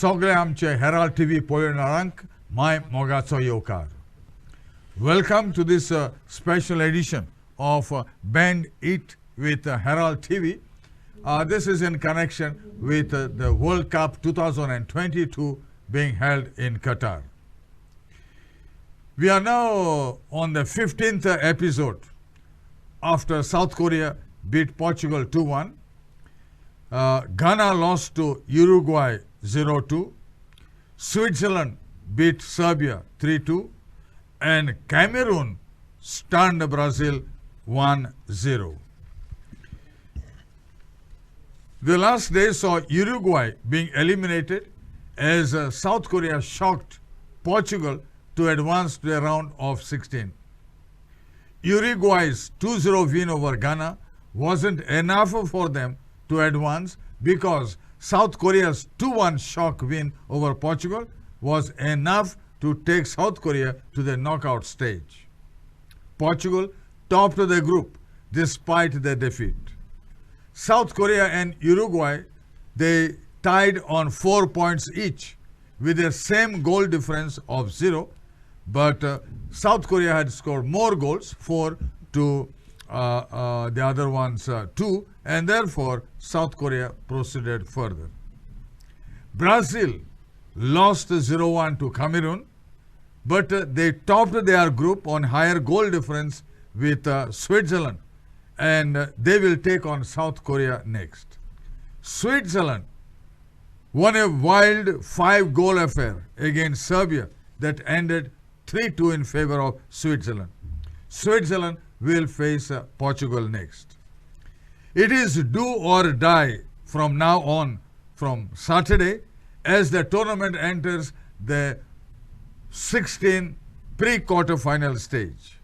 सगळे आमचे Herald TV पळयणाऱ्यांक my मोगाचो येवकार. Welcome to this special edition of Bend It with Herald TV. This is in connection with the World Cup 2022 being held in QATAR. We are now on the 15th episode after South Korea beat Portugal 2-1. Ghana lost to Uruguay 0-2. Switzerland beat Serbia 3-2. And Cameroon stunned Brazil 1-0. The last day saw Uruguay being eliminated as South Korea shocked Portugal to advance to the round of 16. Uruguay's 2-0 win over Ghana wasn't enough for them to advance because South Korea's 2-1 shock win over Portugal was enough to take South Korea to the knockout stage. Portugal topped the group despite the defeat. South Korea and Uruguay, they tied on 4 points each with the same goal difference of 0, but South Korea had scored more goals, 4 to the other ones 2, and therefore South Korea proceeded further. Brazil lost 0-1 to Cameroon, but they topped their group on higher goal difference with Switzerland, and they will take on South Korea next. Switzerland won a wild 5-goal affair against Serbia that ended 3-2 in favor of Switzerland. Switzerland will face Portugal next. It is do or die from now on, from Saturday, as the tournament enters the 16 pre-quarter-final stage.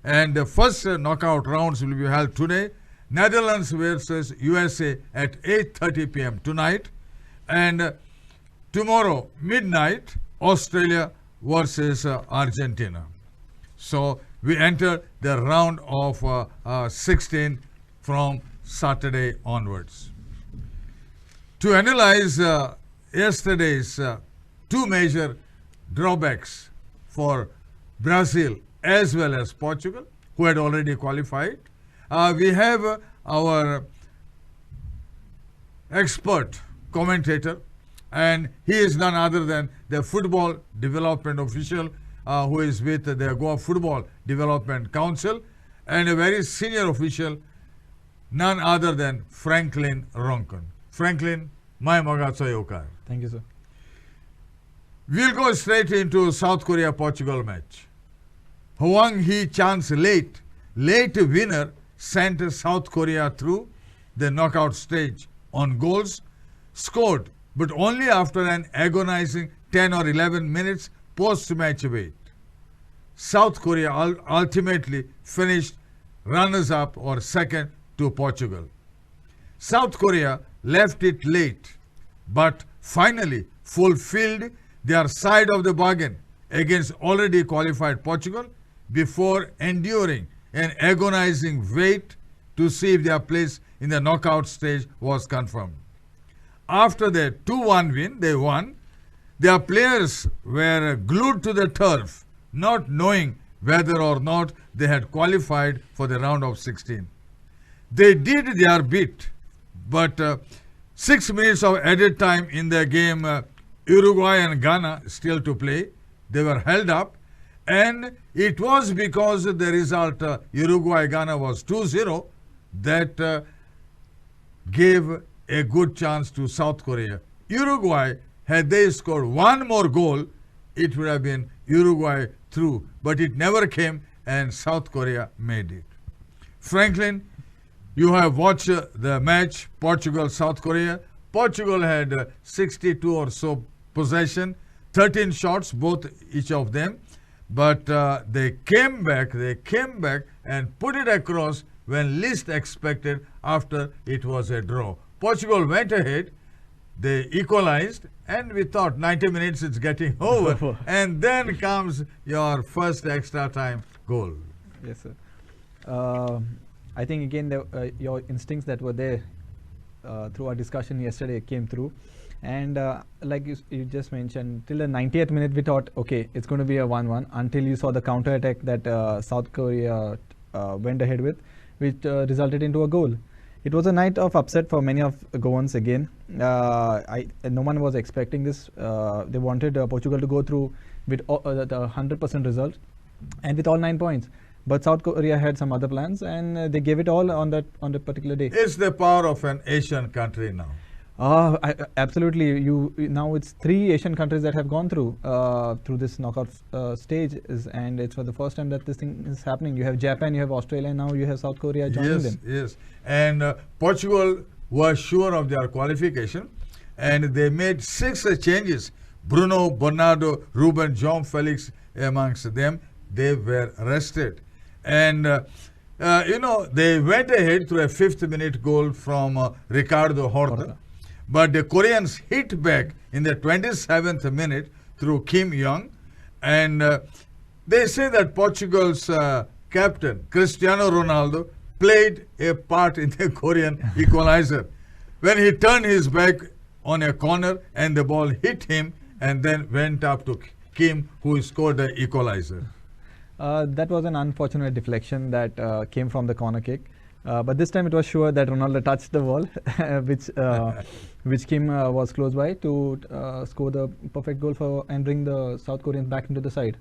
And the first knockout rounds will be held today. Netherlands versus USA at 8:30 p.m. tonight. And tomorrow, midnight, Australia versus Argentina. So we enter the round of 16 from Saturday onwards. To analyze yesterday's two major drawbacks for Brazil as well as Portugal, who had already qualified, we have our expert commentator, and he is none other than the football development official who is with the Goa Football Development Council, and a very senior official, none other than Franklin Ronken. Franklin, my mogatso yokar. Thank you, sir. We'll go straight into South Korea-Portugal match. Hwang Hee-chan's late winner sent South Korea through the knockout stage on goals scored, but only after an agonizing 10 or 11 minutes post-match wait. South Korea ultimately finished runners-up or second to Portugal. South Korea left it late, but finally fulfilled their side of the bargain against already qualified Portugal before enduring an agonizing wait to see if their place in the knockout stage was confirmed. After the 2-1 win, they won. Their players were glued to the turf, not knowing whether or not they had qualified for the round of 16. They did their bit, but 6 minutes of added time in the game, Uruguay and Ghana still to play. They were held up, and it was because the result Uruguay-Ghana was 2-0 that gave a good chance to South Korea. Uruguay, had they scored one more goal, it would have been Uruguay through, but it never came, and South Korea made it. Franklin, you have watched the match, Portugal-South Korea. Portugal had 62 or so possession, 13 shots, each of them, but they came back and put it across when least expected after it was a draw. Portugal went ahead, they equalized, and we thought 90 minutes it's getting over, and then comes your first extra time goal. Yes, sir. I think again your instincts that were there through our discussion yesterday came through. And like you just mentioned, till the 90th minute, we thought, okay, it's going to be a 1-1 until you saw the counter attack that South Korea went ahead with, which resulted into a goal. It was a night of upset for many of Goans again. No one was expecting this. They wanted Portugal to go through with the 100% result and with all 9 points. But South Korea had some other plans, and they gave it all on that particular day. It's the power of an Asian country now. Absolutely. Now it's 3 Asian countries that have gone through this knockout stage, and it's for the first time that this thing is happening. You have Japan, you have Australia, and now you have South Korea joining them. Yes, and Portugal was sure of their qualification, and they made 6 changes. Bruno, Bernardo, Ruben, João Felix amongst them. They were rested. And, they went ahead through a 5th-minute goal from Ricardo Horta. But the Koreans hit back in the 27th minute through Kim Young. And they say that Portugal's captain, Cristiano Ronaldo, played a part in the Korean equalizer when he turned his back on a corner and the ball hit him and then went up to Kim, who scored the equalizer. That was an unfortunate deflection that came from the corner kick. But this time it was sure that Ronaldo touched the ball, which Kim was close by to score the perfect goal and bring the South Koreans back into the side.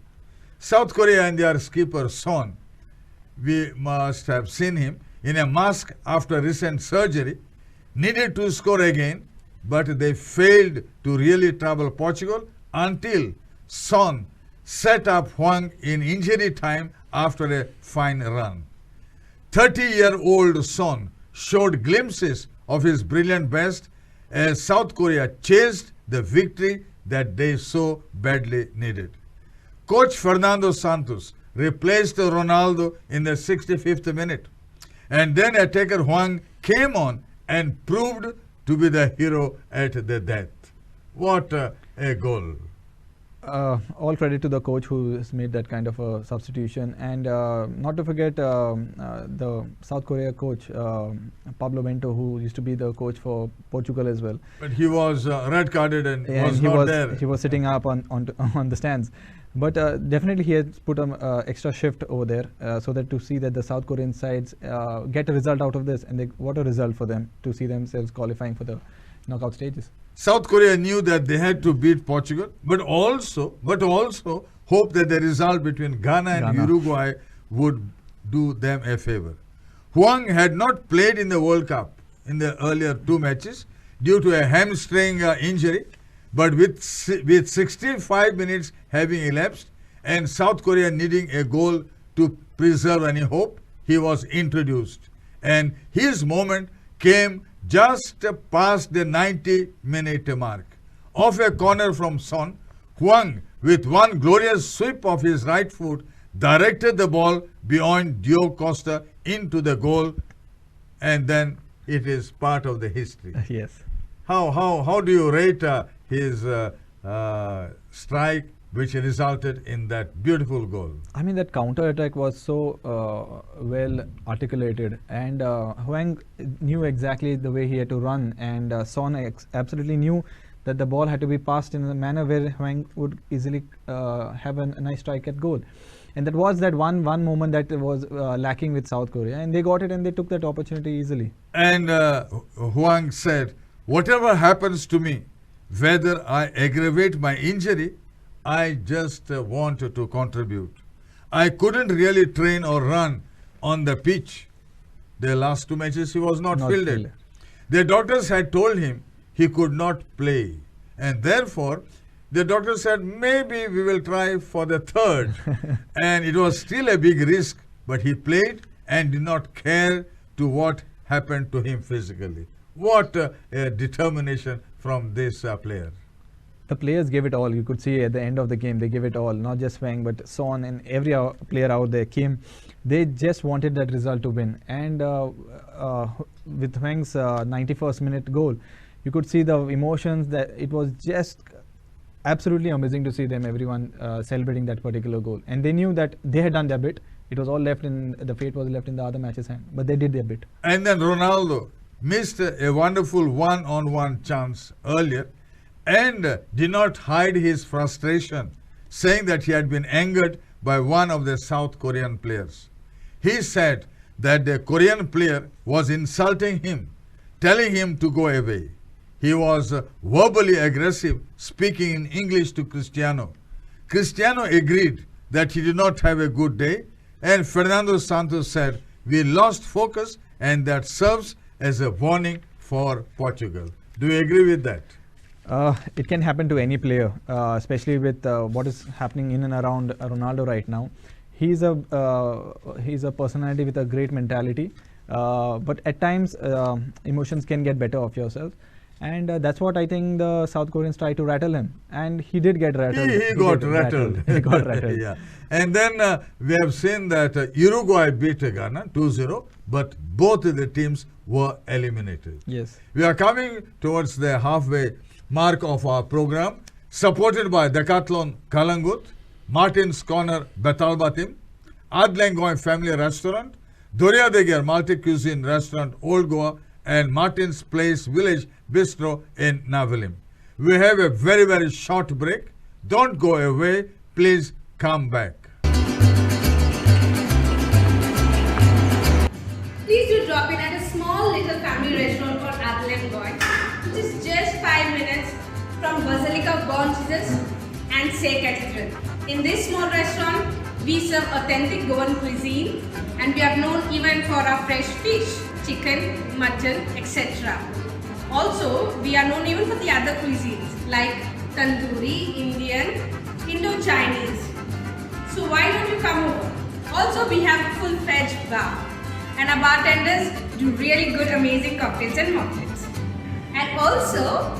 South Korea and their skipper Son, we must have seen him in a mask after recent surgery, needed to score again, but they failed to really trouble Portugal until Son set up Hwang in injury time after a fine run. 30-year-old Son showed glimpses of his brilliant best as South Korea chased the victory that they so badly needed. Coach Fernando Santos replaced Ronaldo in the 65th minute, and then attacker Hwang came on and proved to be the hero at the death. What a goal! All credit to the coach who has made that kind of a substitution, and not to forget the South Korea coach Pablo Bento, who used to be the coach for Portugal as well. But he was red carded and was not there. He was sitting up on the stands. But definitely he has put an extra shift over there so that to see that the South Korean sides get a result out of this, and what a result for them to see themselves qualifying for the knockout stages. South Korea knew that they had to beat Portugal, but also hoped that the result between Ghana and Uruguay would do them a favor. Hwang had not played in the World Cup in the earlier 2 matches due to a hamstring injury, but with 65 minutes having elapsed and South Korea needing a goal to preserve any hope, he was introduced. And his moment came just past the 90-minute mark. Off a corner from Son, Hwang, with one glorious sweep of his right foot, directed the ball beyond Diogo Costa into the goal, and then it is part of the history. Yes. How do you rate his strike, which resulted in that beautiful goal? I mean, that counter attack was so well articulated, and Hwang knew exactly the way he had to run, and Son absolutely knew that the ball had to be passed in a manner where Hwang would easily have a nice strike at goal. And that was that one moment that was lacking with South Korea, and they got it and they took that opportunity easily. And Hwang said, "Whatever happens to me, whether I aggravate my injury, I just wanted to contribute. I couldn't really train or run on the pitch. The last 2 matches he was not fielded. The doctors had told him he could not play, and therefore the doctor said maybe we will try for the 3rd. And it was still a big risk, but he played and did not care to what happened to him physically." What a determination from this player. The players gave it all. You could see at the end of the game, they gave it all. Not just Hwang, but Son and every player out there came. They just wanted that result to win. And with Hwang's 91st minute goal, you could see the emotions. That it was just absolutely amazing to see them, everyone celebrating that particular goal. And they knew that they had done their bit. It was all left in, the fate was left in the other match's hand. But they did their bit. And then Ronaldo missed a wonderful one-on-one chance earlier, and did not hide his frustration, saying that he had been angered by one of the South Korean players. He said that the Korean player was insulting him, telling him to go away. He was verbally aggressive, speaking in English to Cristiano. Cristiano agreed that he did not have a good day, and Fernando Santos said, "We lost focus, and that serves as a warning for Portugal." Do you agree with that? It can happen to any player, especially with what is happening in and around Ronaldo right now. He's a personality with a great mentality, but at times emotions can get better of yourself, and that's what I think the South Koreans tried to rattle him, and he did get rattled. He got rattled. He got rattled. Yeah. And then we have seen that Uruguay beat Ghana 2-0, but both of the teams were eliminated. Yes. We are coming towards the halfway mark of our program, supported by Decathlon Kalangut, Martin's Corner Betalbatim, Adlengoy Family Restaurant, Doria Deger Multi-Cuisine Restaurant Old Goa, and Martin's Place Village Bistro in Navelim. We have a very, very short break. Don't go away. Please come back. Please do drop in at a small little family restaurant called Adlengoy, which is just 5 minutes from Basilica Born Jesus and Say Cathedral. In this small restaurant, we serve authentic Goan cuisine, and we are known even for our fresh fish, chicken, mutton, etc. Also, we are known even for the other cuisines like tandoori, Indian, Indo-Chinese. So why don't you come over? Also, we have a full-fledged bar, and our bartenders do really good, amazing cocktails and mocktails. And also,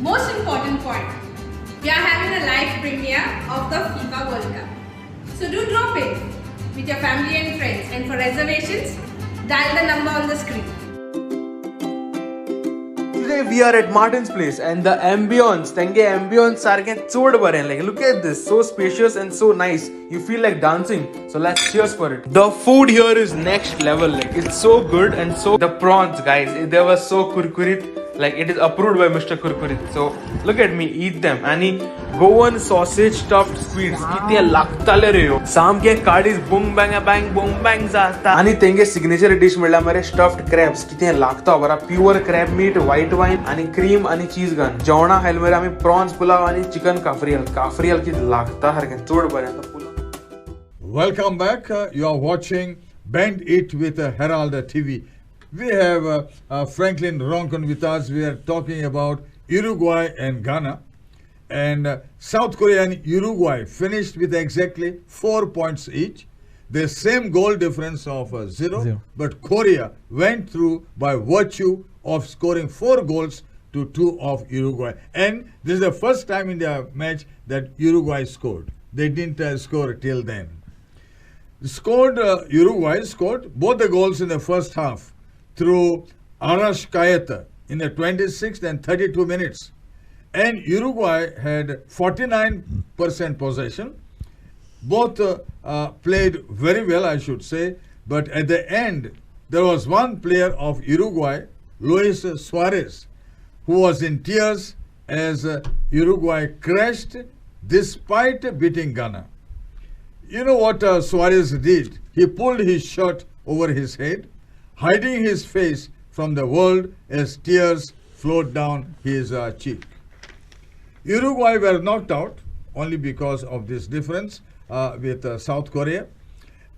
most important point, we are having a live premiere of the FIFA World Cup. So do drop in with your family and friends, and for reservations, dial the number on the screen. Today we are at Martin's Place, and the ambience, sarke chod bare. Like, look at this, so spacious and so nice. You feel like dancing. So let's cheers for it. The food here is next level. Like, it's so good, and so the prawns, guys, they were so kurkurit. Like, it is approved by Mr. Kurkurit. So look at me, eat them. And Goan sausage stuffed sweets. Kitne lagtale re ho. Sam ke kadis boom bang zata. Ani tenge signature dish mila mare stuffed crabs. Kitne lagta bara pure crab meat, white wine, ani cream, ani cheese gun. Jauna khayl mera ami prawns pulao ani chicken kafrial. Kafrial ki lagta har ke chod bare ta pulao. Welcome back. You are watching Bend It with Herald TV. We have Franklin Ronken with us. We are talking about Uruguay and Ghana. And South Korea and Uruguay finished with exactly 4 points each. The same goal difference of 0. But Korea went through by virtue of scoring 4 goals to 2 of Uruguay. And this is the first time in their match that Uruguay scored. They didn't score till then. Uruguay scored both the goals in the first half through Arrascaeta in the 26th and 32 minutes. And Uruguay had 49% possession. Both played very well, I should say. But at the end, there was one player of Uruguay, Luis Suarez, who was in tears as Uruguay crashed despite beating Ghana. You know what Suarez did? He pulled his shirt over his head, hiding his face from the world as tears flowed down his cheek. Uruguay were knocked out only because of this difference with South Korea.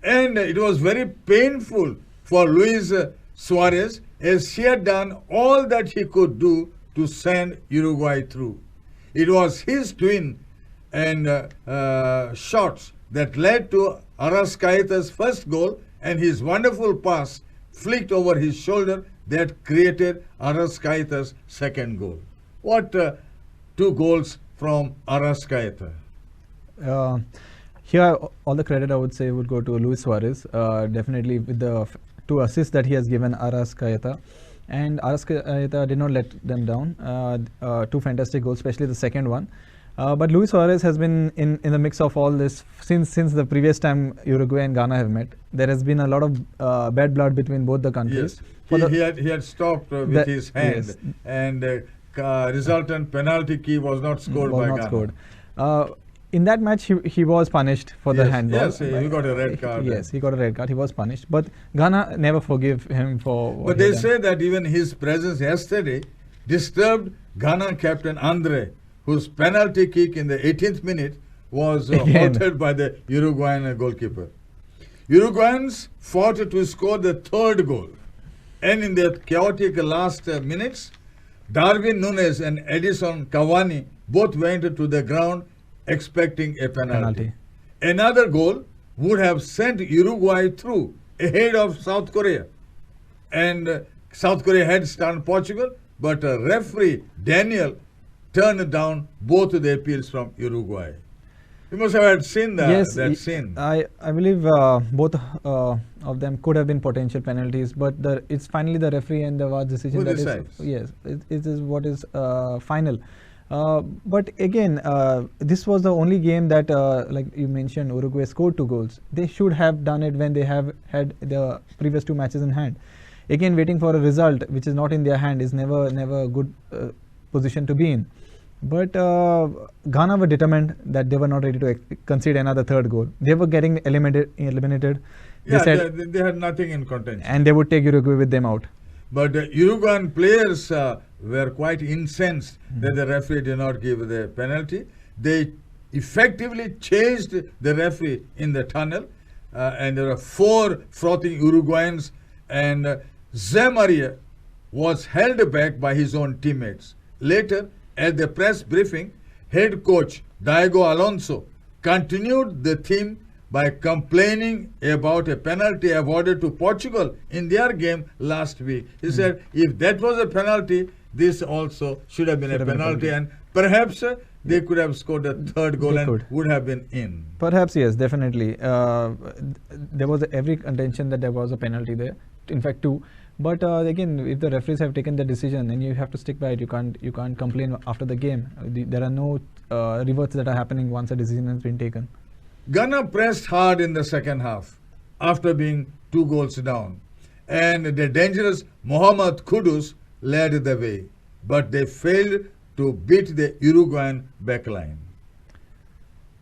And it was very painful for Luis Suarez, as he had done all that he could do to send Uruguay through. It was his twin and shots that led to Arrascaeta's first goal, and his wonderful pass flicked over his shoulder that created Arrascaeta's second goal. What 2 goals from Arrascaeta? Here, all the credit I would say would go to Luis Suarez, definitely with the 2 assists that he has given Arrascaeta. And Arrascaeta did not let them down. 2 fantastic goals, especially the second one. But Luis Suarez has been in the mix of all this since the previous time Uruguay and Ghana have met. There has been a lot of bad blood between both the countries. Yes. He had stopped with his hand, yes. and resultant penalty kick was not scored was by not Ghana. scored. In that match, he was punished for the Yes, handball. yes, he got a red card. Yes, he got a red card. He was punished, but Ghana never forgave him for what But he they had done. say that even his presence yesterday disturbed Ghana captain Andre, whose penalty kick in the 18th minute was Again. halted by the Uruguayan goalkeeper. Uruguayans fought to score the third goal, and in the chaotic last minutes, Darwin Núñez and Edison Cavani both went to the ground expecting a penalty. Another goal would have sent Uruguay through ahead of South Korea. And South Korea had stunned Portugal, but referee Daniel turned down both the appeals from Uruguay. You must have had seen that scene. I believe both of them could have been potential penalties, but it's finally the referee and the VAR decision Who that decides? Yes, it is what is final. But again, this was the only game that, like you mentioned, Uruguay scored 2 goals. They should have done it when they have had the previous 2 matches in hand. Again, waiting for a result which is not in their hand is never a good position to be in. But Ghana were determined that they were not ready to concede another 3rd goal. They were getting eliminated. They had nothing in contention. And they would take Uruguay with them out. But Uruguayan players were quite incensed that the referee did not give the penalty. They effectively chased the referee in the tunnel, and there were 4 frothing Uruguayans, and Zé Maria was held back by his own teammates. Later, at the press briefing, head coach Diego Alonso continued the theme by complaining about a penalty awarded to Portugal in their game last week. He said, if that was a penalty, this also should have been a penalty, and perhaps they could have scored a 3rd goal and would have been in. Perhaps, yes, definitely. There was every contention that there was a penalty there. In fact, 2. But again, if the referees have taken the decision, then you have to stick by it. You can't complain after the game. There are no reverts that are happening once a decision has been taken. Ghana pressed hard in the second half after being 2 goals down, and the dangerous Mohamed Kudus led the way, but they failed to beat the Uruguayan backline.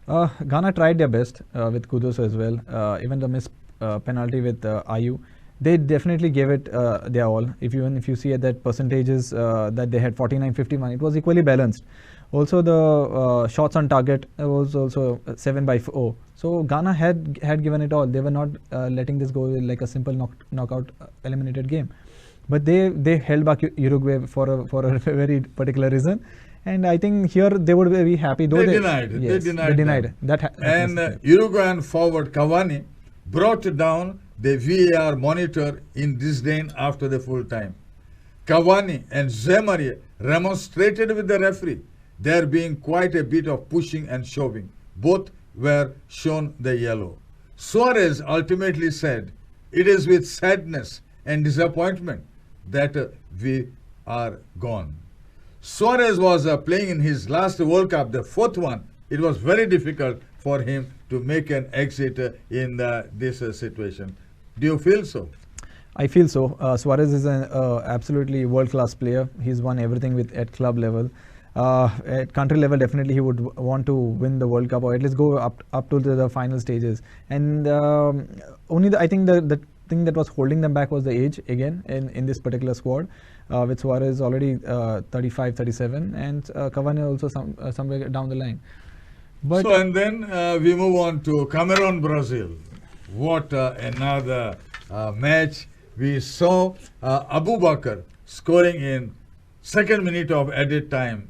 Ghana tried their best with Kudus as well. Even the missed penalty with Ayu, they definitely gave it their all. If you see at that percentages that they had 49-51, it was equally balanced. Also, the shots on target was also 7/4. So Ghana had given it all. They were not letting this go like a simple knockout eliminated game. But they held back Uruguay for a very particular reason. And I think here they would be very happy. Though They denied. Yes, they they denied. And Uruguayan forward Cavani brought down the VAR monitor in disdain after the full time. Cavani and Zé Maria remonstrated with the referee, there being quite a bit of pushing and shoving. Both were shown the yellow. Suarez ultimately said, "It is with sadness and disappointment that we are gone." Suarez was playing in his last World Cup, the 4th one. It was very difficult for him to make an exit in this situation. Do you feel so? I feel so. Suarez is an absolutely world-class player. He's won everything at club level. At country level, definitely he would want to win the World Cup or at least go up to the final stages. And I think the thing that was holding them back was the age again in this particular squad, with Suarez already 35, 37, and Cavani also somewhere down the line. But and then we move on to Cameroon, Brazil. What another match. We saw Abu Bakr scoring in 2nd minute of added time,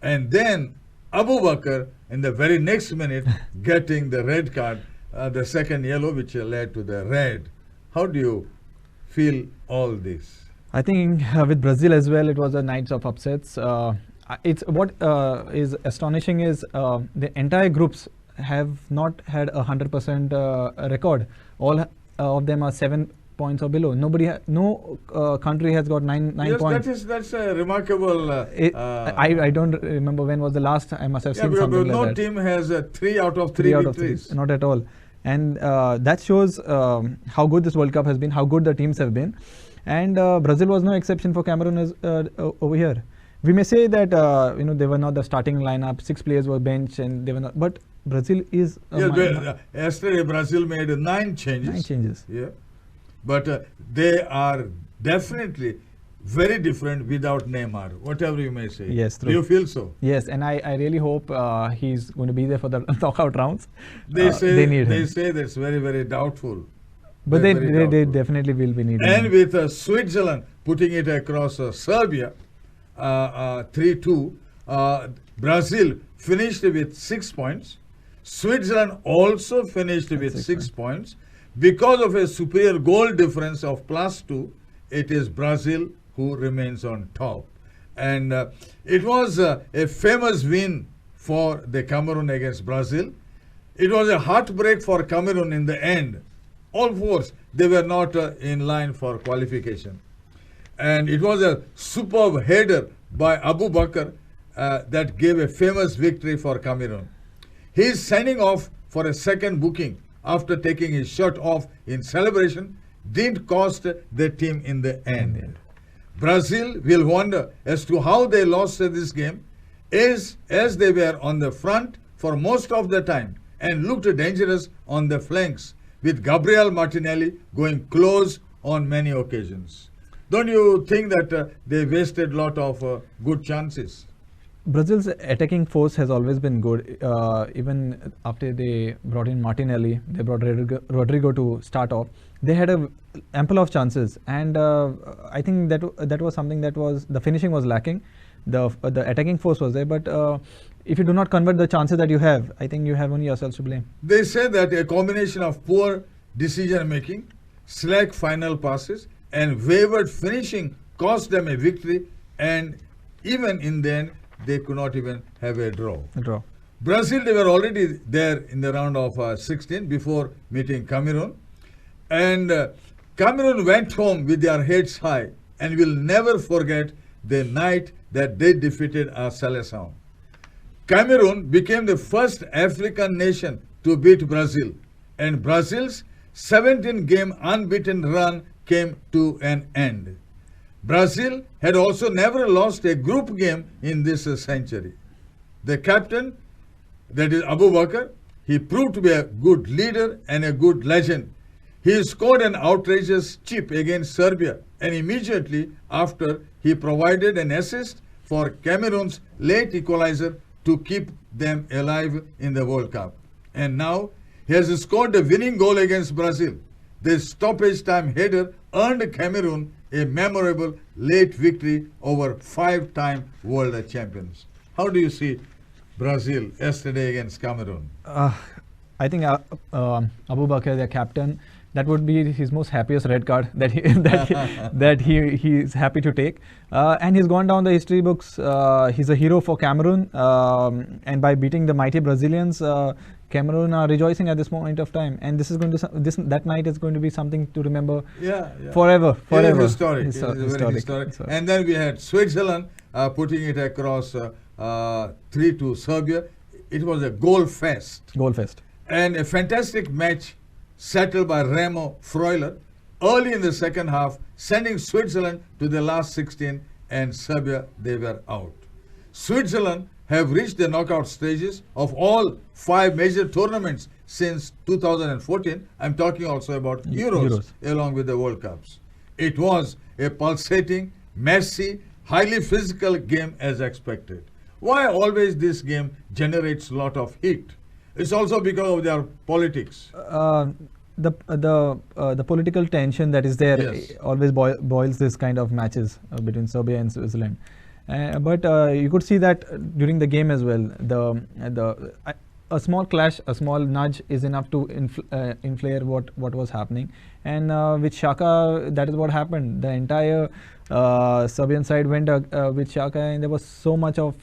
and then Abu Bakr in the very next minute getting the red card, the 2nd yellow, which led to the red. How do you feel all this? I think with Brazil as well, it was a night of upsets. It's what is astonishing is the entire groups have not had a 100% record. All of them are 7 points or below. No country has got nine points. That's a remarkable. I don't remember when was the last I must have seen something like that. No team has 3 out of 3 victories. Not at all. And that shows how good this World Cup has been, how good the teams have been. And Brazil was no exception for Cameroon over here. We may say that they were not the starting lineup. 6 players were benched, and they were not. But Brazil is Yesterday Brazil made 9 changes. 9 changes. Yeah, but they are definitely very different without Neymar. Whatever you may say. Yes, Do true. you feel so? Yes, and I really hope he's going to be there for the knockout rounds. They say they need him. they say that's very, very doubtful. But Very, they very doubtful. definitely will be needing And him. with Switzerland putting it across Serbia 3-2, Brazil finished with 6 points. Switzerland also finished with 6 points. Because of a superior goal difference of +2, it is Brazil who remains on top. And it was a famous win for the Cameroon against Brazil. It was a heartbreak for Cameroon in the end. All fours, they were not in line for qualification. And it was a superb header by Abu Bakr that gave a famous victory for Cameroon. He is signing off for a second booking after taking his shirt off in celebration. Didn't cost the team in the end. Brazil will wonder as to how they lost this game, as they were on the front for most of the time and looked dangerous on the flanks, with Gabriel Martinelli going close on many occasions. Don't you think that they wasted a lot of good chances? Brazil's attacking force has always been good. Even after they brought in Martinelli, they brought Rodrigo to start off. They had a ample of chances, and I think that was something that was the finishing was lacking. The attacking force was there, but if you do not convert the chances that you have, I think you have only yourselves to blame. They say that a combination of poor decision making, slack final passes, and wayward finishing cost them a victory, and even in the end, they could not even have a draw. Brazil, they were already there in the round of 16 before meeting Cameroon. And Cameroon went home with their heads high and will never forget the night that they defeated Seleção. Cameroon became the first African nation to beat Brazil, and Brazil's 17-game unbeaten run came to an end. Brazil had also never lost a group game in this century. The captain, that is Abu Bakr, he proved to be a good leader and a good legend. He scored an outrageous chip against Serbia, and immediately after he provided an assist for Cameroon's late equalizer to keep them alive in the World Cup. And now he has scored the winning goal against Brazil. The stoppage time header earned Cameroon a memorable late victory over 5-time world champions. How do you see Brazil yesterday against Cameroon? I think Abu Bakr, their captain, that would be his most happiest red card that he is happy to take, and he's gone down the history books. He's a hero for Cameroon, and by beating the mighty Brazilians, Cameroon are rejoicing at this point of time, and that night is going to be something to remember forever. It is historic. Historic. And then we had Switzerland putting it across 3-2 Serbia. It was a goal fest. And a fantastic match settled by Remo Freuler early in the second half, sending Switzerland to the last 16, and Serbia, they were out. Switzerland have reached the knockout stages of all 5 major tournaments since 2014. I'm talking also about Euros along with the World Cups. It was a pulsating, messy, highly physical game as expected. Why always this game generates a lot of heat? It's also because of their politics. The political tension that is there always boils this kind of matches between Serbia and Switzerland. But you could see that during the game as well. A small clash, a small nudge is enough to inflare what was happening. And with Xhaka, that is what happened. The entire Serbian side went with Xhaka, and there was so much of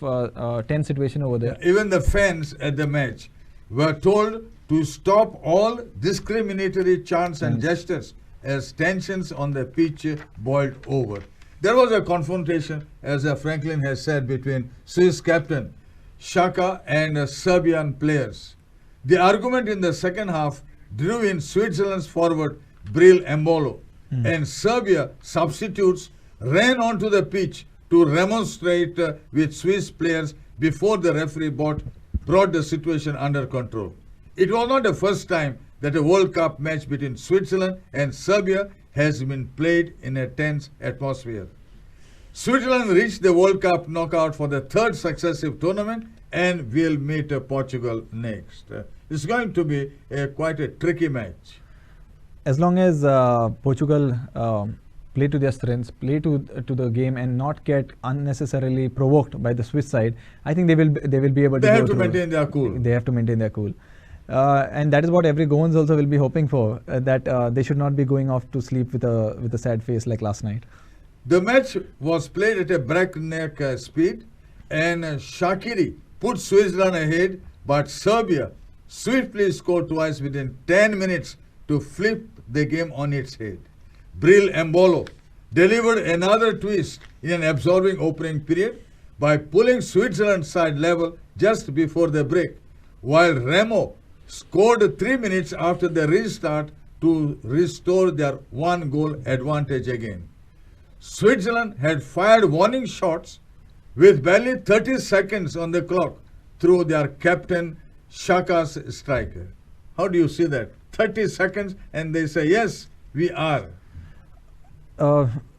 tense situation over there. Even the fans at the match were told to stop all discriminatory chants and gestures as tensions on the pitch boiled over. There was a confrontation, as Franklin has said, between Swiss captain Xhaka and Serbian players. The argument in the second half drew in Switzerland's forward Bril Embolo, and Serbia substitutes ran onto the pitch to remonstrate with Swiss players before the referee brought the situation under control. It was not the first time that a World Cup match between Switzerland and Serbia has been played in a tense atmosphere. Switzerland reached the World Cup knockout for the third successive tournament and will meet Portugal next. It's going to be quite a tricky match. As long as Portugal play to their strengths, play to the game, and not get unnecessarily provoked by the Swiss side, I think they will be able to. They have to maintain their cool. They have to maintain their cool, and that is what every Goans also will be hoping for. That they should not be going off to sleep with a sad face like last night. The match was played at a breakneck speed, and Shaqiri put Switzerland ahead, but Serbia swiftly scored twice within 10 minutes to flip the game on its head. Bril Embolo delivered another twist in an absorbing opening period by pulling Switzerland's side level just before the break, while Remo scored 3 minutes after the restart to restore their one-goal advantage again. Switzerland had fired warning shots with barely 30 seconds on the clock through their captain Xhaka's striker. How do you see that? 30 seconds and they say, yes, we are.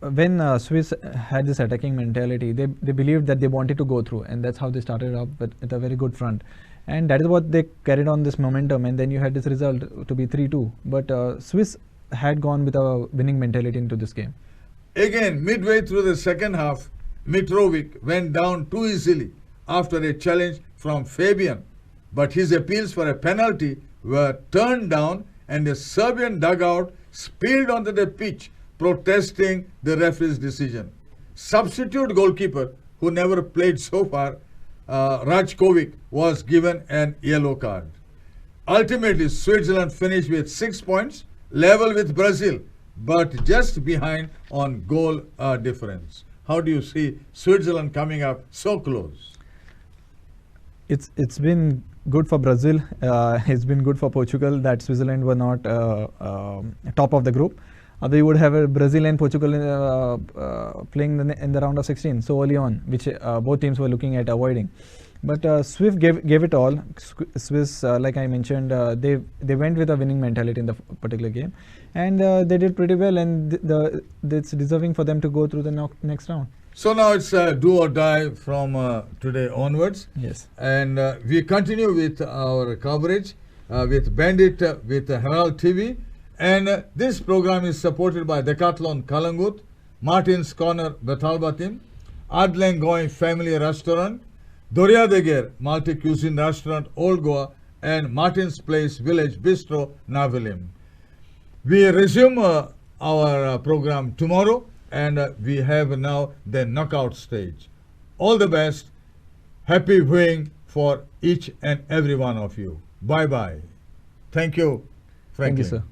When Swiss had this attacking mentality, they believed that they wanted to go through, and that's how they started up with a very good front. And that is what they carried on this momentum, and then you had this result to be 3-2. But Swiss had gone with a winning mentality into this game. Again, midway through the second half, Mitrovic went down too easily after a challenge from Fabian, but his appeals for a penalty were turned down and the Serbian dugout spilled onto the pitch protesting the referee's decision. Substitute goalkeeper, who never played so far, Rajkovic, was given an yellow card. Ultimately, Switzerland finished with 6 points, level with Brazil, but just behind on goal difference. How do you see Switzerland coming up so close? It's been good for Brazil. It's been good for Portugal that Switzerland were not top of the group. They would have Brazil and Portugal playing in the round of 16 so early on, which both teams were looking at avoiding. But Swiss gave it all. Swiss, like I mentioned, they went with a winning mentality in the particular game, and they did pretty well. And it's deserving for them to go through the next round. So now it's do or die from today onwards. Yes. And we continue with our coverage with Bandit, with Herald TV. And this program is supported by Decathlon Kalangut, Martin's Corner Bethalbatim, Adlengoy Family Restaurant, Doria Deger Multi-Cuisine Restaurant Old Goa, and Martin's Place Village Bistro Navilim. We resume our program tomorrow, and we have now the knockout stage. All the best. Happy viewing for each and every one of you. Bye-bye. Thank you, Franklin. Thank you, sir.